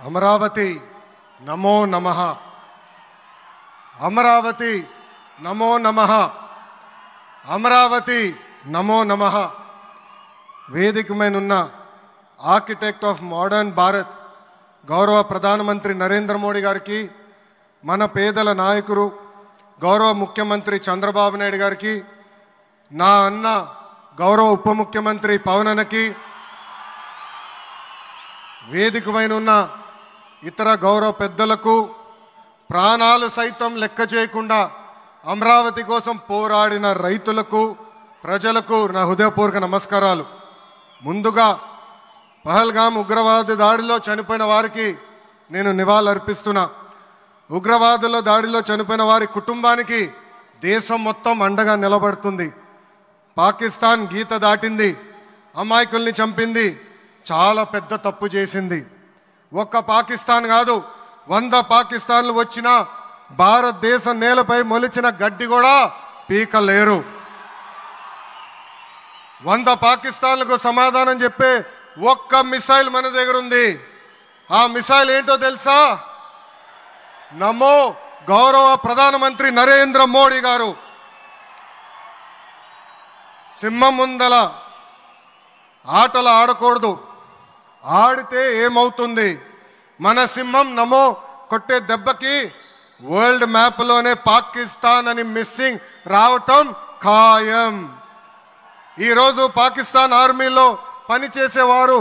అమరావతి నమో నమః. అమరావతి నమో నమః. అమరావతి నమో నమః. వేదిక మీద ఆర్కిటెక్ట్ ఆఫ్ మోడర్న్ భారత్ గౌరవ ప్రధానమంత్రి నరేంద్ర మోడీ గారికి, మన పేదల నాయకుడు గౌరవ ముఖ్యమంత్రి చంద్రబాబు నాయుడు గారికి, నా అన్న గౌరవ ఉప ముఖ్యమంత్రి పవన్ అన్నకి, వేదిక మీద ఇతర గౌరవ పెద్దలకు, ప్రాణాలు సైతం లెక్క చేయకుండా అమరావతి కోసం పోరాడిన రైతులకు, ప్రజలకు నా హృదయపూర్వక నమస్కారాలు. ముందుగా పహల్గామ్ ఉగ్రవాద దాడిలో చనిపోయిన వారికి నేను నివాళులర్పిస్తున్నా. ఉగ్రవాదుల దాడిలో చనిపోయిన వారి కుటుంబానికి దేశం మొత్తం అండగా నిలబడుతుంది. పాకిస్తాన్ గీత దాటింది, అమాయకుల్ని చంపింది, చాలా పెద్ద తప్పు చేసింది. ఒక్క పాకిస్తాన్ కాదు, 100 పాకిస్తాన్లు వచ్చినా భారతదేశ నేలపై మొలిచిన గడ్డి కూడా పీకలేరు. 100 పాకిస్తాన్లకు సమాధానం చెప్పే ఒక్క మిసైల్ మన దగ్గర ఉంది. ఆ మిసైల్ ఏంటో తెలుసా? నమో గౌరవ ప్రధానమంత్రి నరేంద్ర మోడీ గారు. సింహం ముందల ఆటలు ఆడకూడదు, ఆడితే ఏమవుతుంది? మన సింహం నమో కొట్టే దెబ్బకి వరల్డ్ మ్యాప్లోనే పాకిస్తాన్ అని మిస్సింగ్ రావటం ఖాయం. ఈరోజు పాకిస్తాన్ ఆర్మీలో పనిచేసేవారు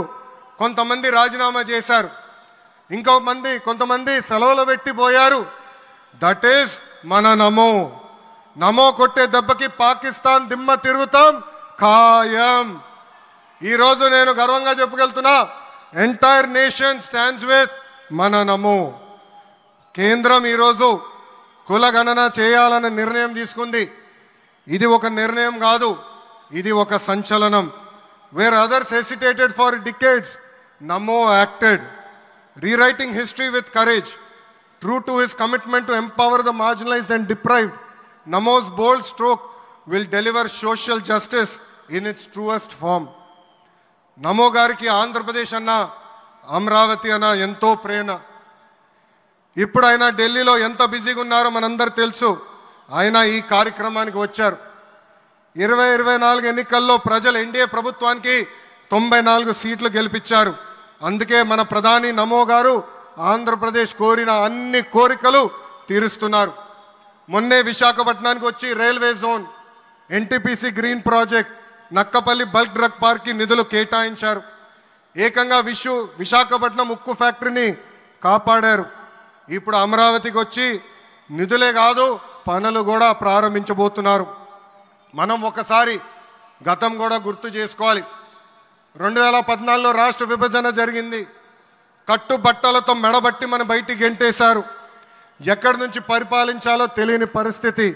కొంతమంది రాజీనామా చేశారు, కొంతమంది సెలవులు పెట్టిపోయారు. దట్ ఈస్ మన నమో. నమో కొట్టే దెబ్బకి పాకిస్తాన్ దిమ్మ తిరుగుతాం ఖాయం. ఈరోజు నేను గర్వంగా చెప్పగలుగుతున్నా, ఎంటైర్ నేషన్ స్టాండ్స్ విత్ మన నమో. కేంద్రం ఈరోజు కులగణన చేయాలనే నిర్ణయం తీసుకుంది. ఇది ఒక నిర్ణయం కాదు, ఇది ఒక సంచలనం. Wear others hesitated for decades, Namo acted, rewriting history with courage. True to his commitment to empower the marginalized and deprived, Namo's bold stroke will deliver social justice in its truest form. నమో గారికి ఆంధ్రప్రదేశ్ అన్న, అమరావతి అన్న ఎంతో ప్రేమ. ఇప్పుడు ఆయన ఢిల్లీలో ఎంత బిజీగా ఉన్నారో మనందరూ తెలుసు. ఆయన ఈ కార్యక్రమానికి వచ్చారు. 2024 ఎన్నికల్లో ప్రజలు ఎన్డీఏ ప్రభుత్వానికి 94 సీట్లు గెలిపించారు. అందుకే మన ప్రధాని నమో గారు ఆంధ్రప్రదేశ్ కోరిన అన్ని కోరికలు తీరుస్తున్నారు. మొన్నే విశాఖపట్నానికి వచ్చి railway zone, NTPC green project, Nakkapalli bulk drug పార్క్కి నిధులు కేటాయించారు. ఏకంగా విశాఖపట్నం ఉక్కు ఫ్యాక్టరీని కాపాడారు. ఇప్పుడు అమరావతికి వచ్చి నిధులే కాదు పనులు కూడా ప్రారంభించబోతున్నారు. మనం ఒకసారి గతం కూడా గుర్తు చేసుకోవాలి. 2014లో రాష్ట్ర విభజన జరిగింది. కట్టుబట్టలతో మెడబట్టి మన బయటికి గెంటేశారు. ఎక్కడి నుంచి పరిపాలించాలో తెలియని పరిస్థితి.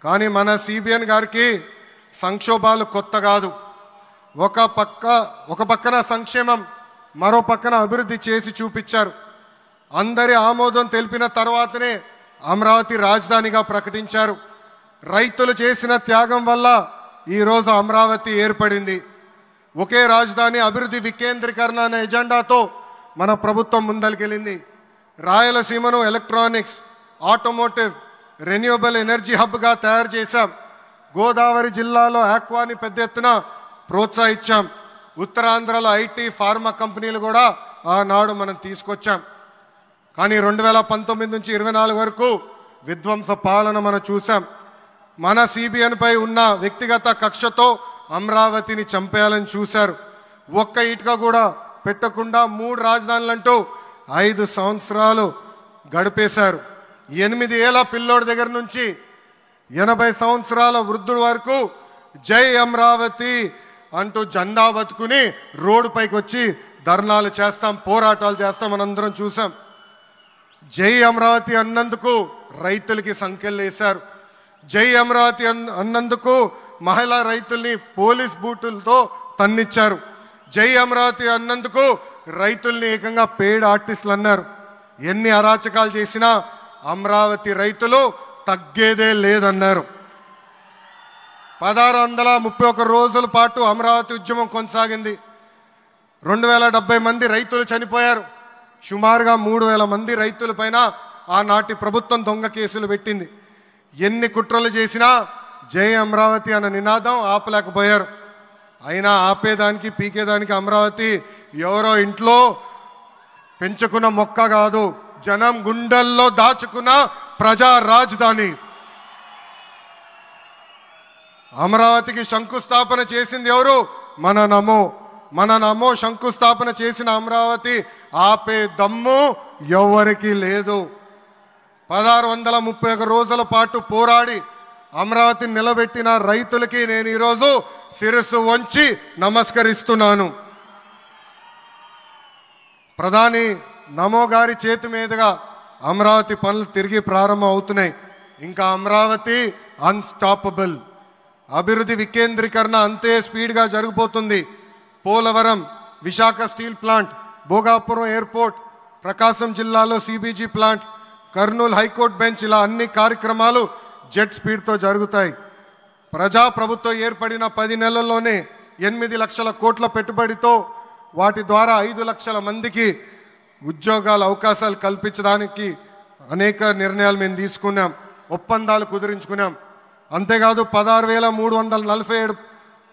కానీ మన సిబిఎన్ గారికి సంక్షోభాలు కొత్త కాదు. ఒక పక్కన సంక్షేమం, మరో పక్కన అభివృద్ధి చేసి చూపించారు. అందరి ఆమోదం తెలిపిన తర్వాతనే అమరావతి రాజధానిగా ప్రకటించారు. రైతులు చేసిన త్యాగం వల్ల ఈరోజు అమరావతి ఏర్పడింది. ఒకే రాజధాని, అభివృద్ధి వికేంద్రీకరణ అనే ఎజెండాతో మన ప్రభుత్వం ముందరికెళ్ళింది. రాయలసీమను ఎలక్ట్రానిక్స్, ఆటోమోటివ్, రెన్యూవబుల్ ఎనర్జీ హబ్గా తయారు చేశాం. గోదావరి జిల్లాలో ఆక్వాని పెద్ద ఎత్తున ప్రోత్సహించాం. ఉత్తరాంధ్రలో ఐటీ, ఫార్మా కంపెనీలు కూడా ఆనాడు మనం తీసుకొచ్చాం. కానీ 2019 నుంచి 24 వరకు విధ్వంస పాలన మనం చూసాం. మన సిబిఎన్పై ఉన్న వ్యక్తిగత కక్షతో అమరావతిని చంపేయాలని చూశారు. ఒక్క ఇటుక కూడా పెట్టకుండా 3 రాజధానులంటూ 5 సంవత్సరాలు గడిపేశారు. 8 ఏళ్ల పిల్లోడి దగ్గర నుంచి 80 సంవత్సరాల వృద్ధుడి వరకు జై అమరావతి అంటూ జెండా బతుకుని రోడ్డు పైకి వచ్చి ధర్నాలు చేస్తాం, పోరాటాలు చేస్తాం. మనందరం చూసాం. జై అమరావతి అన్నందుకు రైతులకి సంఖ్యలు వేశారు. జై అమరావతి అన్నందుకు మహిళా రైతుల్ని పోలీస్ బూటులతో తన్నిచ్చారు. జై అమరావతి అన్నందుకు రైతుల్ని ఏకంగా పెయిడ్ ఆర్టిస్టులు అన్నారు. ఎన్ని అరాచకాలు చేసినా అమరావతి రైతులు తగ్గేదే లేదన్నారు. 1631 రోజుల పాటు అమరావతి ఉద్యమం కొనసాగింది. 2070 మంది రైతులు చనిపోయారు. సుమారుగా 3,000 మంది రైతులపైన ఆనాటి ప్రభుత్వం దొంగ కేసులు పెట్టింది. ఎన్ని కుట్రలు చేసినా జై అమరావతి అన్న నినాదం ఆపలేకపోయారు. అయినా ఆపేదానికి పీకేదానికి అమరావతి ఎవరో ఇంట్లో పెంచుకున్న మొక్క కాదు, జనం గుండెల్లో దాచుకున్న ప్రజా రాజధాని. అమరావతికి శంకుస్థాపన చేసింది ఎవరు? మన నమో శంకుస్థాపన చేసిన అమరావతి ఆపే దమ్ము ఎవరికి లేదు. 1631 రోజుల పాటు పోరాడి అమరావతిని నిలబెట్టిన రైతులకి నేను ఈరోజు శిరస్సు వంచి నమస్కరిస్తున్నాను. ప్రధాని నమో గారి చేతి మీదుగా అమరావతి పనులు తిరిగి ప్రారంభం అవుతున్నాయి. ఇంకా అమరావతి అన్స్టాపబుల్. అభివృద్ధి వికేంద్రీకరణ అంతే స్పీడ్గా జరిగిపోతుంది. Polavaram, Visakha steel plant, Bhogapuram airport, Prakasam జిల్లాలో CBG plant, Kurnool high court bench, ఇలా అన్ని కార్యక్రమాలు జెట్ స్పీడ్తో జరుగుతాయి. ప్రజాప్రభుత్వం ఏర్పడిన 10 నెలల్లోనే 8 లక్షల కోట్ల పెట్టుబడితో వాటి ద్వారా 5 లక్షల మందికి ఉద్యోగాల అవకాశాలు కల్పించడానికి అనేక నిర్ణయాలు మేము తీసుకున్నాం, ఒప్పందాలు కుదిరించుకున్నాం. అంతేకాదు 16,347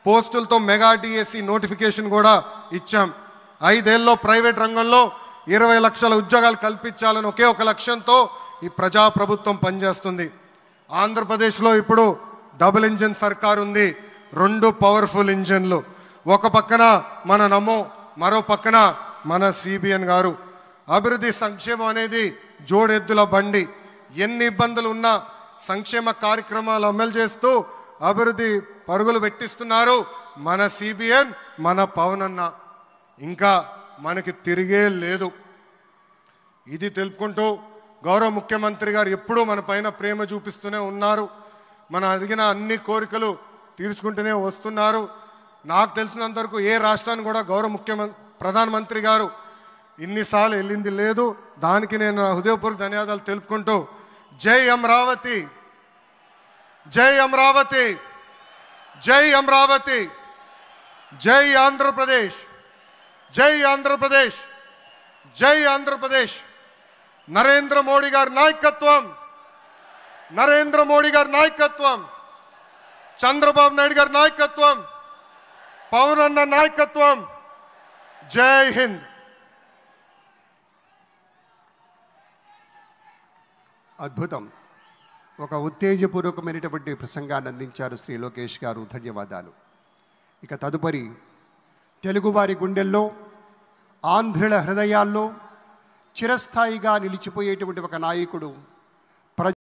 పోస్టులతో మెగా డిఎస్సి నోటిఫికేషన్ కూడా ఇచ్చాం. 5 ఏళ్ళలో ప్రైవేట్ రంగంలో 20 లక్షల ఉద్యోగాలు కల్పించాలని ఒకే ఒక లక్ష్యంతో ఈ ప్రజాప్రభుత్వం పనిచేస్తుంది. ఆంధ్రప్రదేశ్లో ఇప్పుడు డబుల్ ఇంజిన్ సర్కార్ ఉంది. 2 పవర్ఫుల్ ఇంజిన్లు. ఒక పక్కన మన నమో, మరో పక్కన మన సిబిఎన్ గారు. అభివృద్ధి సంక్షేమం అనేది జోడెద్దుల బండి. ఎన్ని ఇబ్బందులు ఉన్నా సంక్షేమ కార్యక్రమాలు అమలు చేస్తూ అభివృద్ధి పరుగులు పెట్టిస్తున్నారు మన సిబిఎన్, మన పవన్ అన్న. ఇంకా మనకి తిరిగే లేదు. ఇది తెలుపుకుంటూ గౌరవ ముఖ్యమంత్రి గారు ఎప్పుడూ మన పైన ప్రేమ చూపిస్తూనే ఉన్నారు. మనం అడిగిన అన్ని కోరికలు తీర్చుకుంటూనే వస్తున్నారు. నాకు తెలిసినంత వరకు ఏ రాష్ట్రాన్ని కూడా గౌరవ ప్రధానమంత్రి గారు ఇన్నిసార్లు వెళ్ళింది లేదు. దానికి నేను హృదయపూర్వక ధన్యవాదాలు తెలుపుకుంటూ జై అమరావతి, జై అమరావతి, జై అమరావతి, జై ఆంధ్రప్రదేశ్, జై ఆంధ్రప్రదేశ్, జై ఆంధ్రప్రదేశ్. నరేంద్ర మోడీ గారి నాయకత్వం, నరేంద్ర మోడీ గారి నాయకత్వం, చంద్రబాబు నాయుడు గారి నాయకత్వం, పవన్ అన్న నాయకత్వం. జై హింద్. అద్భుతం. ఒక ఉత్తేజపూర్వకమైనటువంటి ప్రసంగాన్ని అందించారు శ్రీ లోకేష్ గారు. ధన్యవాదాలు. ఇక తదుపరి తెలుగువారి గుండెల్లో, ఆంధ్రుల హృదయాల్లో చిరస్థాయిగా నిలిచిపోయేటువంటి ఒక నాయకుడు,